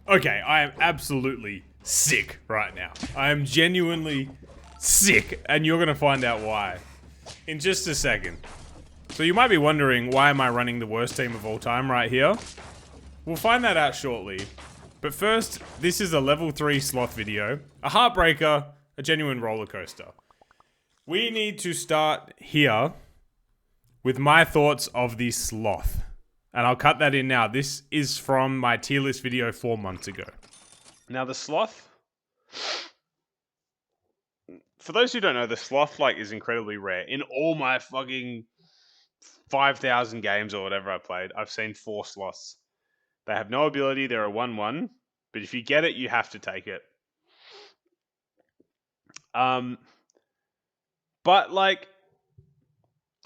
Okay, I am absolutely sick right now. I am genuinely sick, and you're gonna find out why in just a second. So you might be wondering, why am I running the worst team of all time right here? We'll find that out shortly. But first, this is a level 3 Sloth video. A heartbreaker, a genuine roller coaster. We need to start here with my thoughts of the Sloth. And I'll cut that in now. This is from my tier list video 4 months ago. Now the Sloth, for those who don't know, the Sloth is incredibly rare. In all my fucking 5,000 games or whatever I played, I've seen 4 Sloths. They have no ability, they're a 1/1, but if you get it, you have to take it. But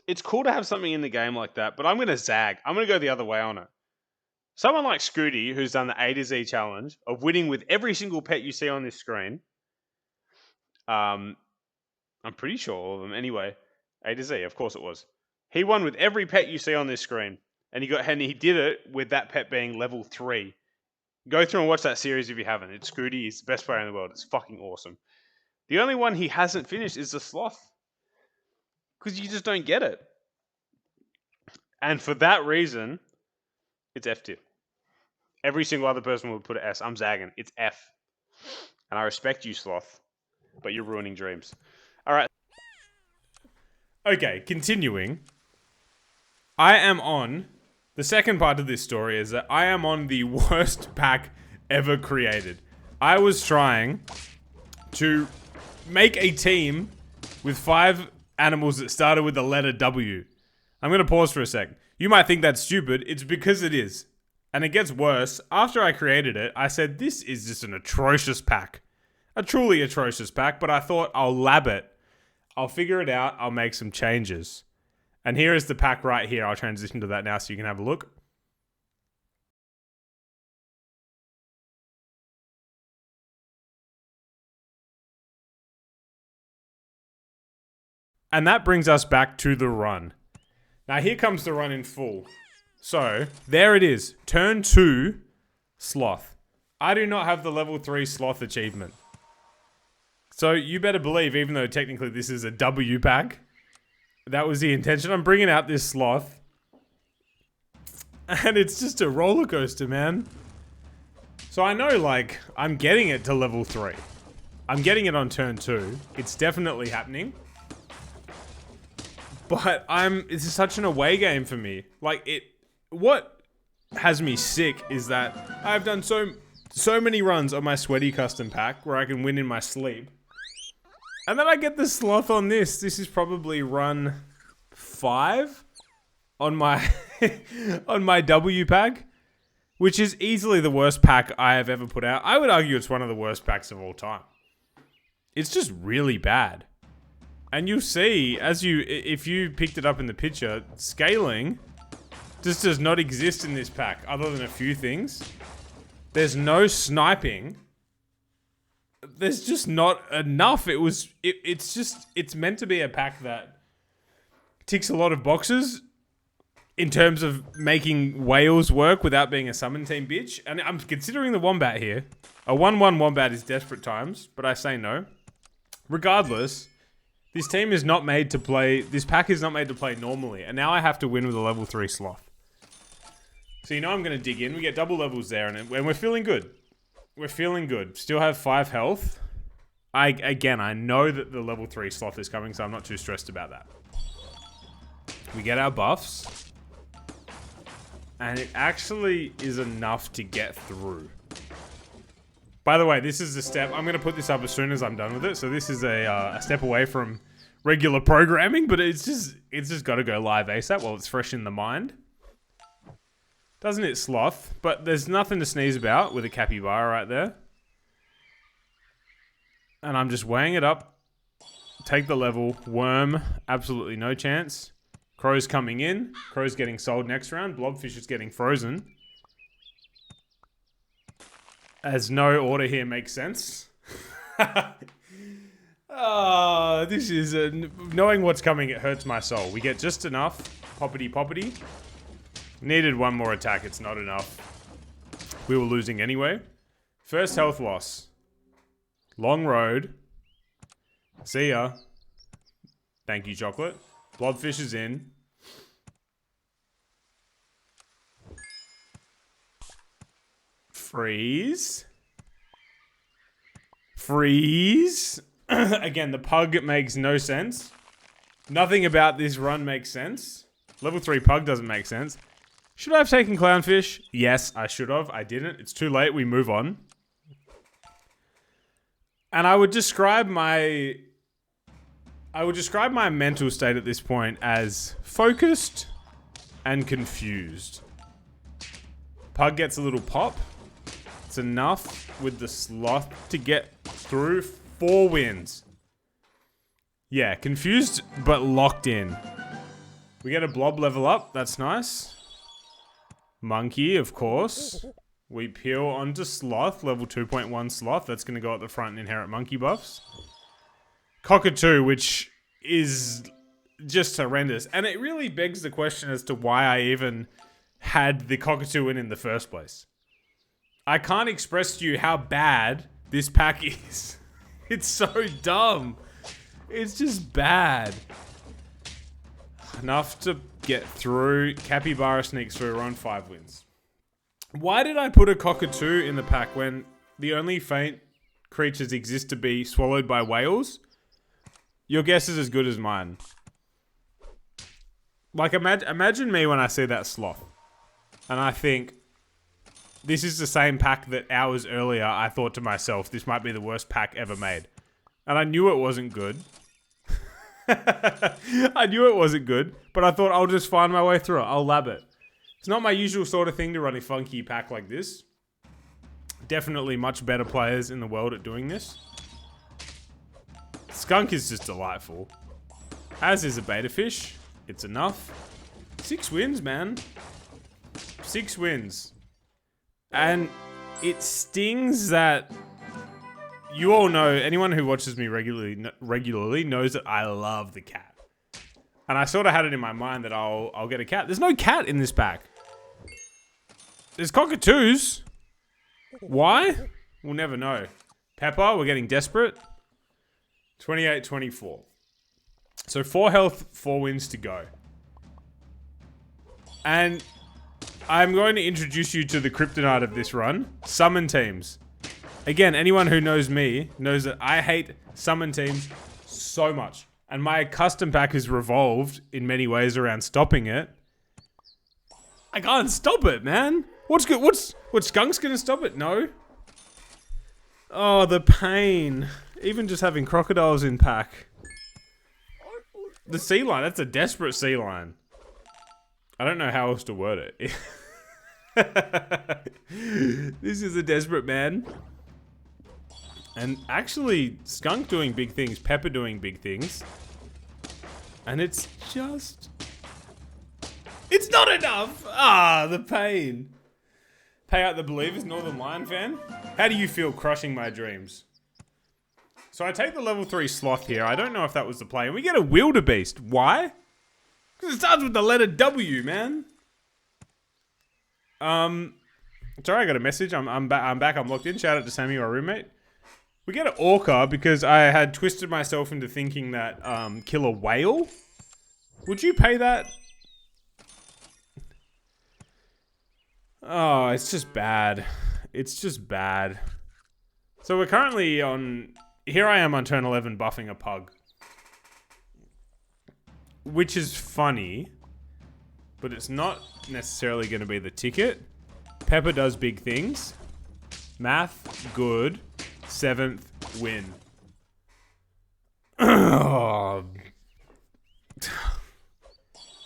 it's cool to have something in the game like that, but I'm going to zag. I'm going to go the other way on it. Someone like Scooty, who's done the A to Z challenge of winning with every single pet you see on this screen. I'm pretty sure all of them. Anyway, A to Z, of course it was. He won with every pet you see on this screen. And he did it with that pet being level 3. Go through and watch that series if you haven't. It's Scooty. He's the best player in the world. It's fucking awesome. The only one he hasn't finished is the Sloth. Because you just don't get it. And for that reason, it's F tier. Every single other person would put an S. I'm zagging. It's F. And I respect you, Sloth. But you're ruining dreams. Alright. Okay, continuing. I am on... The second part of this story is that I am on the worst pack ever created. I was trying to make a team with 5 animals that started with the letter W. I'm going to pause for a sec. You might think that's stupid. It's because it is. And it gets worse. After I created it, I said, this is just an atrocious pack. A truly atrocious pack, but I thought I'll lab it. I'll figure it out. I'll make some changes. And here is the pack right here. I'll transition to that now so you can have a look. And that brings us back to the run. Now here comes the run in full. So, there it is. Turn 2, Sloth. I do not have the level 3 Sloth achievement. So you better believe, even though technically this is a W pack, that was the intention. I'm bringing out this Sloth. And it's just a roller coaster, man. So I know, I'm getting it to level 3. I'm getting it on turn 2. It's definitely happening. But it's such an away game for me. What has me sick is that I've done so many runs on my sweaty custom pack where I can win in my sleep. And then I get the Sloth on this. This is probably run 5 on my on my W pack, which is easily the worst pack I have ever put out. I would argue it's one of the worst packs of all time. It's just really bad. And you'll see, if you picked it up in the picture, scaling just does not exist in this pack, other than a few things. There's no sniping. There's just not enough. It's meant to be a pack that ticks a lot of boxes in terms of making whales work without being a summon team bitch. And I'm considering the Wombat here. A 1/1 Wombat is desperate times, but I say no. Regardless, this team is not made to play... This pack is not made to play normally. And now I have to win with a level 3 Sloth. So you know I'm going to dig in. We get double levels there, and we're feeling good. We're feeling good. Still have 5 health. I know that the level 3 Sloth is coming, so I'm not too stressed about that. We get our buffs. And it actually is enough to get through. By the way, this is the step. I'm going to put this up as soon as I'm done with it. So this is a step away from regular programming, but it's just got to go live ASAP while it's fresh in the mind. Doesn't it, Sloth? But there's nothing to sneeze about with a capybara right there. And I'm just weighing it up. Take the level. Worm, absolutely no chance. Crow's coming in. Crow's getting sold next round. Blobfish is getting frozen. As no order here makes sense. This is... knowing what's coming, it hurts my soul. We get just enough. Poppity poppity. Needed one more attack. It's not enough. We were losing anyway. First health loss. Long road. See ya. Thank you, chocolate. Blobfish is in. Freeze. Freeze. Again, the pug makes no sense. Nothing about this run makes sense. Level 3 pug doesn't make sense. Should I have taken clownfish? Yes, I should have. I didn't. It's too late. We move on. And I would describe my mental state at this point as focused and confused. Pug gets a little pop. It's enough with the sloth to get through 4 wins. Yeah, confused but locked in. We get a blob level up. That's nice. Monkey, of course. We peel onto Sloth, level 2.1 Sloth. That's going to go at the front and inherit monkey buffs. Cockatoo, which is just horrendous. And it really begs the question as to why I even had the Cockatoo in the first place. I can't express to you how bad this pack is. It's so dumb. It's just bad. Enough to get through. Capybara sneaks through. We're on 5 wins. Why did I put a cockatoo in the pack when the only faint creatures exist to be swallowed by whales? Your guess is as good as mine. Like, imagine me when I see that sloth. And I think, this is the same pack that hours earlier I thought to myself, this might be the worst pack ever made. And I knew it wasn't good. I knew it wasn't good, but I thought I'll just find my way through it. I'll lab it. It's not my usual sort of thing to run a funky pack like this. Definitely much better players in the world at doing this. Skunk is just delightful. As is a beta fish. It's enough. 6 wins, man. 6 wins. And it stings that you all know, anyone who watches me regularly knows that I love the cat. And I sort of had it in my mind that I'll get a cat. There's no cat in this pack. There's cockatoos. Why? We'll never know. Pepper, we're getting desperate. 28-24. So 4 health, 4 wins to go. And I'm going to introduce you to the kryptonite of this run. Summon teams. Again, anyone who knows me knows that I hate summon teams so much. And my custom pack has revolved in many ways around stopping it. I can't stop it, man. What's good? What skunk's gonna stop it? No. Oh, the pain. Even just having crocodiles in pack. The sea lion, that's a desperate sea lion. I don't know how else to word it. This is a desperate man. And actually, skunk doing big things, pepper doing big things. And it's just... it's not enough! Ah, the pain. Pay out the believers, Northern Lion fan. How do you feel crushing my dreams? So I take the level 3 sloth here. I don't know if that was the play. And we get a wildebeest. Why? Because it starts with the letter W, man. Sorry, I got a message. I'm back. I'm locked in. Shout out to Sammy, our roommate. We get an orca because I had twisted myself into thinking that kill a whale. Would you pay that? Oh, it's just bad. It's just bad. So we're currently on... here I am on turn 11 buffing a pug. Which is funny. But it's not necessarily going to be the ticket. Pepper does big things. Math, good. 7th win.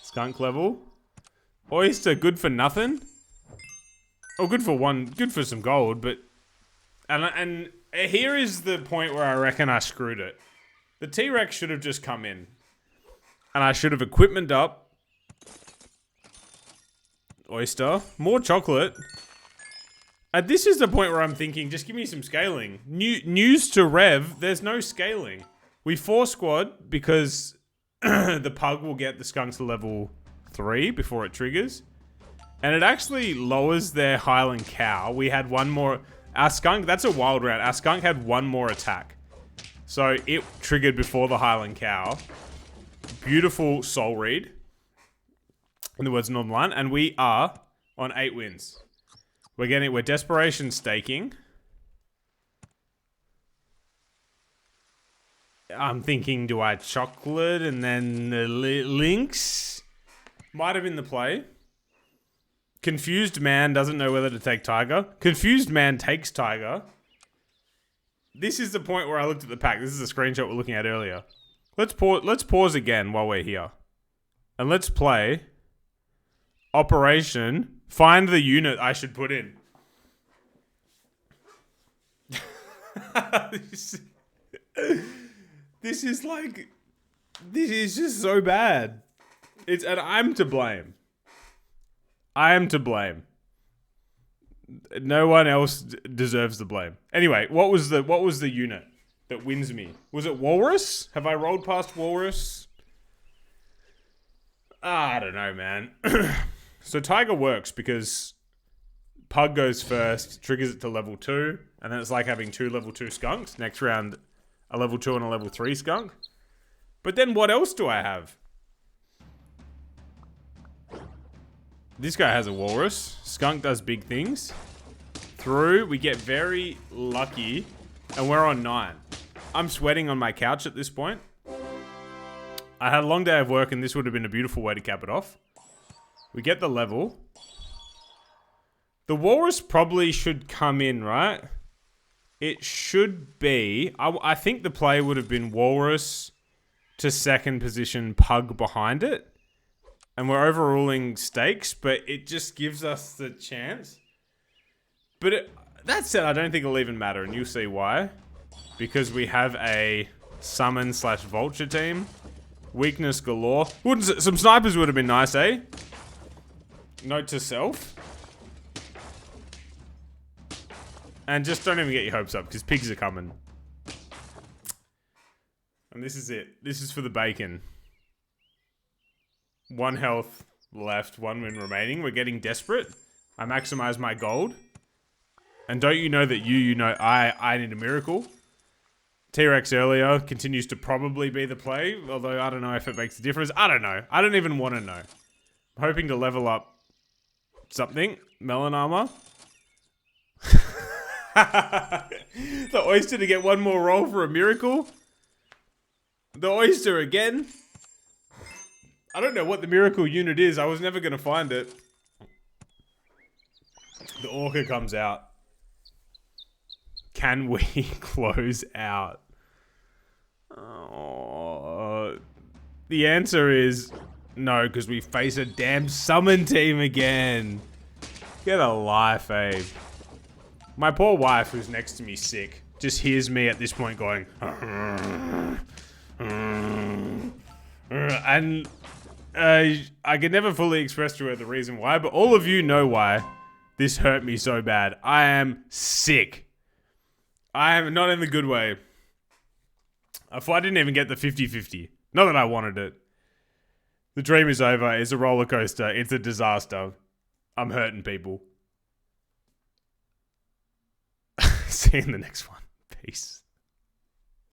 Skunk level. Oyster, good for nothing. Oh, good for some gold, but... And here is the point where I reckon I screwed it. The T-Rex should have just come in. And I should have equipment up. Oyster. More chocolate. This is the point where I'm thinking, just give me some scaling. News to Rev, there's no scaling. We 4 squad because the pug will get the skunks to level 3 before it triggers. And it actually lowers their Highland cow. We had one more... Our skunk, that's a wild round. Our skunk had one more attack. So it triggered before the Highland Cow. Beautiful soul read. In the words of Northern Line. And we are on 8 wins. We're desperation staking. I'm thinking, do I chocolate and then the lynx? Might have been the play. Confused man doesn't know whether to take tiger. Confused man takes tiger. This is the point where I looked at the pack. This is a screenshot we're looking at earlier. Let's pause again while we're here. And let's play Operation Find the Unit I should put in. This is just so bad. And I'm to blame. I am to blame. No one else deserves the blame. Anyway, what was the unit that wins me? Was it Walrus? Have I rolled past Walrus? I don't know, man. So Tiger works because Pug goes first, triggers it to level 2, and then it's like having 2 level 2 skunks. Next round, a level 2 and a level 3 skunk. But then what else do I have? This guy has a walrus. Skunk does big things. Through, we get very lucky, and we're on 9. I'm sweating on my couch at this point. I had a long day of work, and this would have been a beautiful way to cap it off. We get the level. The walrus probably should come in, right? It should be. I think the play would have been walrus to second position, Pug behind it. And we're overruling stakes, but it just gives us the chance. But that said, I don't think it'll even matter, and you'll see why. Because we have a summon / vulture team. Weakness galore. Some snipers would have been nice, eh? Note to self. And just don't even get your hopes up, because pigs are coming. And this is it. This is for the bacon. 1 health left, 1 win remaining. We're getting desperate. I maximize my gold. And don't you know that you know I need a miracle. T-Rex earlier continues to probably be the play, although I don't know if it makes a difference. I don't know. I don't even want to know. I'm hoping to level up something. Melon armor. The oyster to get 1 more roll for a miracle. The oyster again. I don't know what the miracle unit is. I was never going to find it. The orca comes out. Can we close out? Oh, the answer is no, because we face a damn summon team again. Get a life, Abe. My poor wife, who's next to me sick, just hears me at this point going, and I can never fully express to her the reason why, but all of you know why this hurt me so bad. I am sick. I am not in the good way. I didn't even get the 50-50. Not that I wanted it. The dream is over. It's a roller coaster. It's a disaster. I'm hurting people. See you in the next one. Peace.